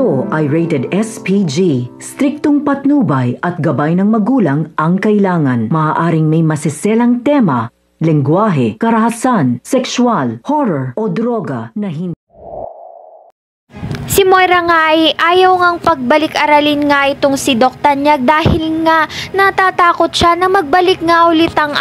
Ito ay rated SPG. Striktong patnubay at gabay ng magulang ang kailangan. Maaaring may masiselang tema, lengguwahe, karahasan, sexual, horror o droga na hindi. Si Moira nga ay ayaw ngang pagbalik-aralin nga itong si Doc Tanyag dahil nga natatakot siya na magbalik nga ulit ang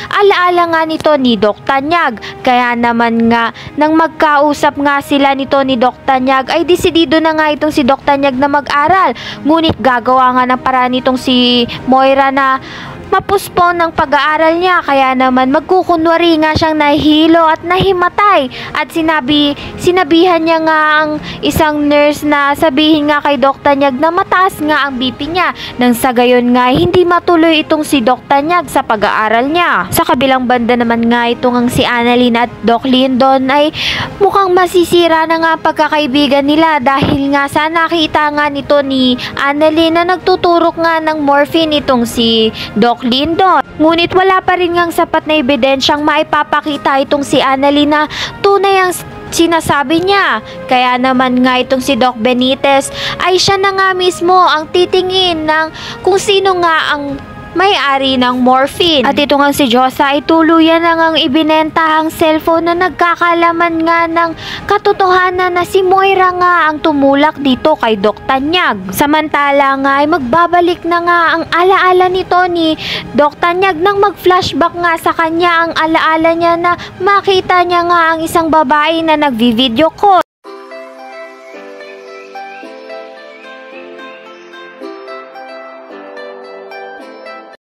alaala nga nito ni Doc Tanyag. Kaya naman nga nang magkausap nga sila nito ni Doc Tanyag ay desidido na nga itong si Doc Tanyag na mag-aral. Ngunit gagawa nga ng paraan nitong si Moira na mapuspon ng pag-aaral niya, kaya naman magkukunwari nga siyang nahilo at nahimatay at sinabihan niya nga ang isang nurse na sabihin nga kay Doc Tanyag na mataas nga ang BP niya, nang sa gayon nga hindi matuloy itong si Doc Tanyag sa pag-aaral niya. Sa kabilang banda naman nga itong ang si Annalyn at Doc Lyndon ay mukhang masisira na nga pagkakaibigan nila dahil nga sa nakita nga nito ni Annalyn na nagtuturok nga ng morphine itong si Doc Lyndon. Ngunit wala pa rin ngang sapat na ebidensyang maipapakita itong si Annalyn na tunay ang sinasabi niya. Kaya naman nga itong si Doc Benitez ay siya na nga mismo ang titingin ng kung sino nga ang may-ari ng morphine. At ito nga si Josa ay tuluyan na ngang ibinenta ang cellphone na nagkakalaman nga ng katotohanan na si Moira nga ang tumulak dito kay Doc Tanyag. Samantala nga ay magbabalik na nga ang alaala nito ni Doc Tanyag nang mag-flashback nga sa kanya ang alaala niya na makita niya nga ang isang babae na nagvi-video call.